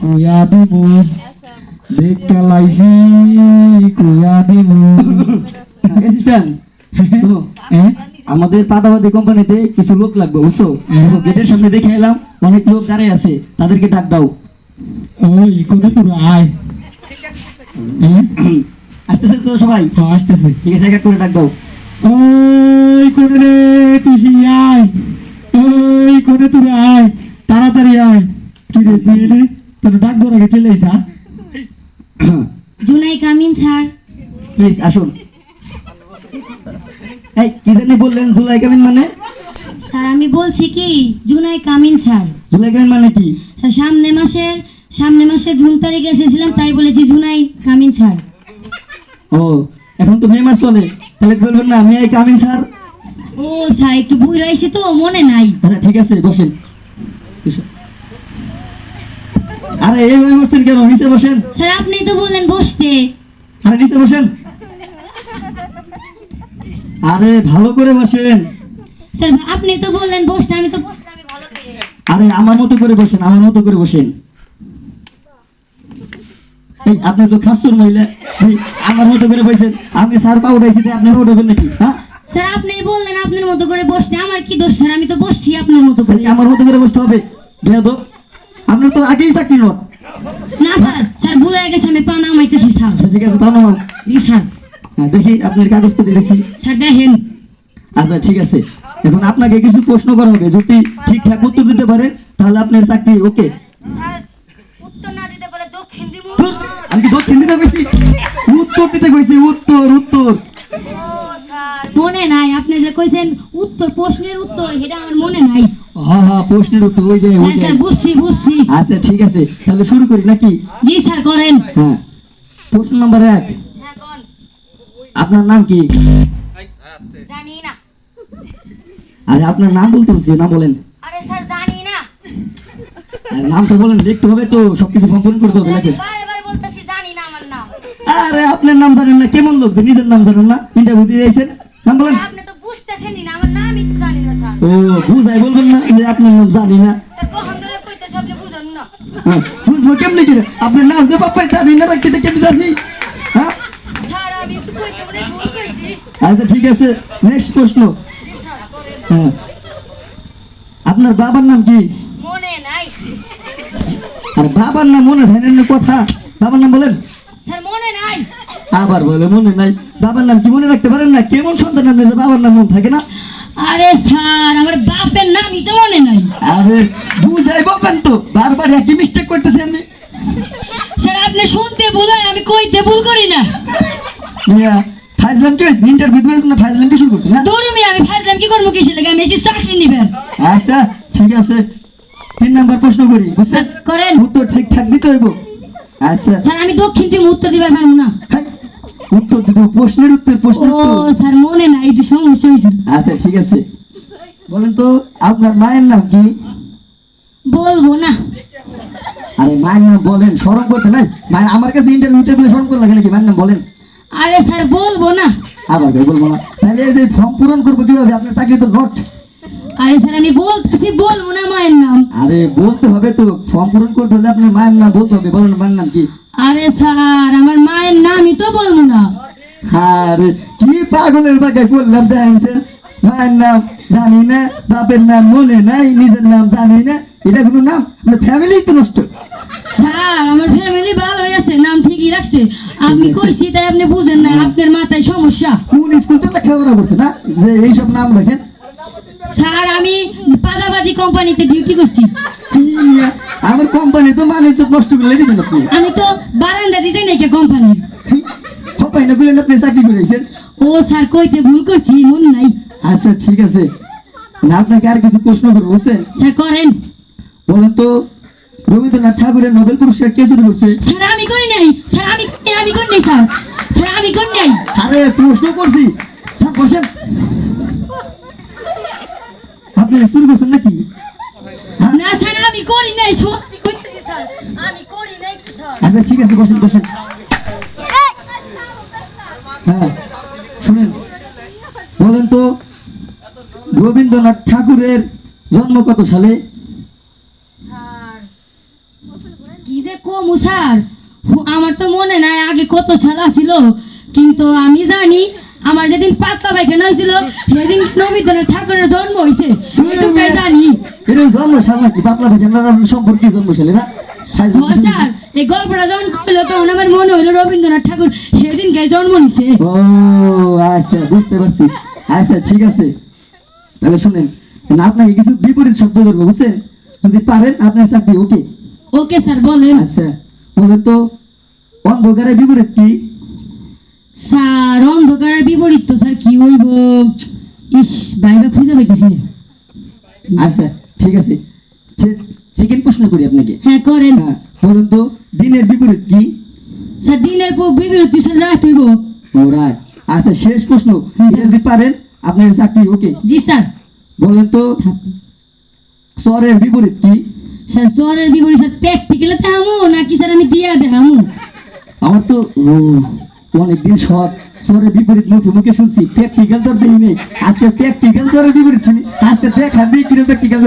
কুয়া দিমু দেখতে লাইছি কুয়া দিমু অ্যাসিস্ট্যান্ট শোনো, আমাদের পাতাবাদি কোম্পানিতে কিছু লোক লাগবে বুঝছো? গেটের সামনে দেখে এলাম অনেক লোক দাঁড়িয়ে আছে, তাদেরকে ডাক দাও। ওই কোনে তোরা আয় আসতেছে তো সবাই? আসতেছে। ঠিক আছে, এক এক করে ডাক দাও। ওই কোনে রে তুই আয়, ওই কোনে তোরা আয়, তাড়াতাড়ি আয়। কি রে তুই এলে তোর ডাক ধরে আগে চলে আইসা। জুনাই কামিন স্যার। প্লিজ আসুন। এই কি জানি বললেন জুলাই কামিন মানে? স্যার আমি বলছি কি জুনাই কামিন স্যার। জুলাই কামিন মানে কি? স্যার সামনে মাসের জুন তারিখে এসেছিলাম তাই বলেছি জুনাই কামিন স্যার। ও এখন তো মে মাস চলে, তাহলে বলবেন না মে কামিন স্যার? ও স্যার একটু ভুল হয়েছে তো মনে নাই। আচ্ছা ঠিক আছে, বসেন। আরে এইভাবে বসেন কেন? নিচে বসেন। স্যার আপনি তো বললেন বসতে। আরে নিচে বসেন। আরে ভালো করে বসেন। স্যার আপনি তো বললেন বসতে, আমি তো বসলাম ভালো করে। আরে আমার মতো করে বসেন, আমার মতো করে বসেন। এই আপনি তো খাসুর মহিলা, এই আমার মতো করে বসেন। আমি স্যার পা উঠাইছি, আপনি পা উঠাবেন নাকি? হ্যাঁ স্যার আপনি বললেন আপনার মতো করে বসতে, আমার কি দোষ স্যার? আমি তো বসছি আপনার মতো করে। আমার মতো করে বসতে হবে? বেয়াদব, আপনার তো আগেই চাকরি নয়। না স্যার, স্যার ভুল হয়ে গেছে, আমি পা নামাইতেছি স্যার। আচ্ছা ঠিক আছে, তা নামাও। জি স্যার। হ্যাঁ দেখি আপনার কাগজ তো দেখি। স্যার দেখেন। আচ্ছা ঠিক আছে, এখন আপনাকে কিছু প্রশ্ন করা হবে, যদি ঠিকঠাক উত্তর দিতে পারে তাহলে আপনার চাকরি ওকে। স্যার উত্তর না দিতে বলে দক্ষিণ দিব। আমি কি দক্ষিণ দিতে কইছি? উত্তর দিতে কইছি, উত্তর উত্তর। ও স্যার মনে নাই, আপনি যে কইছেন উত্তর, প্রশ্নের উত্তর, এটা আমার মনে নাই। হ্যাঁ হ্যাঁ, প্রশ্নের উত্তর ওই যে ওই হ্যাঁ যে। স্যার বুঝছি। আচ্ছা ঠিক আছে, তাহলে শুরু করি নাকি? জি স্যার করেন। হ্যাঁ, প্রশ্ন নাম্বার 1, হ্যাঁ কোন? আপনার নাম কি? জানি না। আরে আপনার নাম বলতে হচ্ছে, না বলেন। আরে স্যার জানি না। আরে নামটা বলেন, লিখতে হবে তো, সবকিছু সম্পূর্ণ করতে হবে নাকি? বারবার বলতেছি জানি না আমার নাম। আরে আপনার নাম জানেন না? কেমন লোক যে নিজের নাম জানেন না? ইন্টারভিউ দিয়ে যাইছেন, নাম বলেন। আপনি তো বুঝতেছেনই না, আমার নামই তো জানি না স্যার। ও বুঝাই বলবেন না যে আপনার নাম জানি না? স্যার কখন ধরে কইতেছে আপনি বুঝেন না। হ্যাঁ, বুঝবো কেমনি করে? আপনার নাম যে বাপ্পাই জানি না রাখছি, এটা কেমনি জানি? হ্যাঁ স্যার আমি একটু কইতে বলে ভুল কইছি। আচ্ছা ঠিক আছে, নেক্সট প্রশ্ন। জি স্যার করেন। হ্যাঁ, আপনার বাবার নাম কি? মনে নাই। আর বাবার নাম মনে হয় না কথা, বাবার নাম বলেন। স্যার মনে নাই। আবার বলে মনে নাই? বাবার নাম কি মনে রাখতে পারেন না? কেমন সন্তান আপনি যে বাবার নাম মনে থাকে না? আরে স্যার আমার বাপের নামই তো মনে নাই। আরে বুঝাই বলবেন তো, বারবার একই মিস্টেক করতেছে আপনি। স্যার আপনি শুনতে ভুল হয়, আমি কইতে ভুল করি না। মিয়া ফাইজলাম কি হয়েছে? ইন্টারভিউ দিয়েছেন না, ফাইজলাম কি শুরু করছেন না? দৌড়মি আমি ফাজলাম কি করবো কিসের লাগে? আমি এসে চাকরি নিবেন। আচ্ছা ঠিক আছে, 3 নাম্বার প্রশ্ন করি, বুঝছেন? করেন। উত্তর ঠিকঠাক দিতে হইব। আচ্ছা স্যার আমি দক্ষিণ দিয়ে উত্তর দিবার পারবো না। হাই, উত্তর দিতে হবে, প্রশ্নের উত্তর, ও প্রশ্নের উত্তর। স্যার মনে নাই, একটু সমস্যা হয়েছে। আচ্ছা ঠিক আছে, বলেন তো আপনার মায়ের নাম কি? বলবো না। আরে মায়ের নাম বলেন, শরম করতে নাই? মায়ের আমার কাছে ইন্টারভিউতে বলে শরম করে লাগে নাকি? মায়ের নাম বলেন। আরে স্যার বলবো না। আবার ভাই বলবো না? তাহলে এই যে ফর্ম পূরণ করবো কিভাবে? আপনার চাকরি তো নট। আরে স্যার আমি বলতেছি বলবো না মায়ের নাম। আরে বলতে হবে তো, ফর্ম পূরণ করতে হলে আপনার মায়ের নাম বলতে হবে। বলেন মায়ের নাম কি? আরে স্যার আমার মায়ের নামই তো বলবো না। আরে কি পাগলের বাগায় বললাম, দেখেন মায়ের নাম জানি না, বাপের নাম মনে নাই, নিজের নাম জানি না, এটা কোনো নাম? আপনার ফ্যামিলি তো নষ্ট। স্যার আমার ফ্যামিলি ভালো আছে, নাম ঠিকই রাখছে। আপনি কইছি তাই আপনি বুঝেন না, আপনার মাথায় সমস্যা। কোন স্কুল তো লেখাপড়া করছে না যে এইসব নাম রাখেন? স্যার আমি পাদাবাদি কোম্পানিতে ডিউটি করছি। ইয়া, আমার কোম্পানি তো মানুষ নষ্ট করে দিবেন আপনি। আমি তো বারান্দা দিতে নাকি কোম্পানির। হপাই না বললেন আপনি চাকরি করেছেন। ও স্যার কইতে ভুল করছি, মন নাই। আচ্ছা ঠিক আছে, না আপনাকে আর কিছু প্রশ্ন করবো, বুঝছেন? স্যার করেন। বলেন তো রবীন্দ্রনাথ ঠাকুরের নোবেল পুরস্কার কে শুরু করছে? স্যার আমি করি নাই। স্যার আমি করি নাই স্যার। স্যার আমি করি নাই। আরে প্রশ্ন করছি, স্যার বসেন। আপনি শুরু করছেন নাকি? না স্যার আমি করি নাই, সত্যি কইতেছি স্যার আমি করি নাই স্যার। আচ্ছা ঠিক আছে, বসেন বসেন। হ্যাঁ শুনেন, বলেন তো রবীন্দ্রনাথ ঠাকুরের জন্ম কত সালে? স্যার কি যে কমু স্যার আমার তো মনে নাই আগে কত সাল ছিল, কিন্তু আমি জানি আমার যেদিন পাতলা পায়খানা হয়েছিল সেদিন রবীন্দ্রনাথ ঠাকুরের জন্ম হয়েছে, এটুকুই জানি। এটা জন্মশাল নাকি পাতলা পায়খানার সম্পর্কে জন্মশাল এরা ও স্যার এই গল্পটা যখন কইলো তখন আমার মনে হইলো রবীন্দ্রনাথ ঠাকুর সেদিন গায়ে জন্ম নিছে। ও আচ্ছা বুঝতে পারছি। আচ্ছা ঠিক আছে, তাহলে শুনেন না, আপনাকে কিছু বিপরীত শব্দ করবো বুঝছেন, যদি পারেন আপনার চাকরি ওকে। ওকে স্যার বলেন। আচ্ছা বলেন তো অন্ধকারের বিপরীত কি? স্যার অন্ধকারের বিপরীত তো স্যার কি হইব, ইস বাইরে খুঁজে পাইতেছি না। আচ্ছা ঠিক আছে, সেকেন্ড প্রশ্ন করি আপনাকে। হ্যাঁ করেন। হ্যাঁ বলুন তো দিনের বিপরীত কি? স্যার দিনের পর বিপরীত স্যার রাত হইব। ও রাত। আচ্ছা শেষ প্রশ্ন, এটা যদি পারেন আপনার চাকরি ওকে। জি স্যার। বলেন তো স্বরের বিপরীত কি? স্যার জ্বরের বিপরীত স্যার প্র্যাকটিক্যালে দেখামু নাকি স্যার আমি দিয়া দেখামু? আমার তো অনেকদিন শখ স্বরের বিপরীত মুখে মুখে শুনছি, প্র্যাকটিক্যাল তো দেই নেই, আজকে প্র্যাকটিক্যাল স্বরের বিপরীত শুনি, আজকে দেখা দিই কিরকম প্র্যাকটিক্যাল।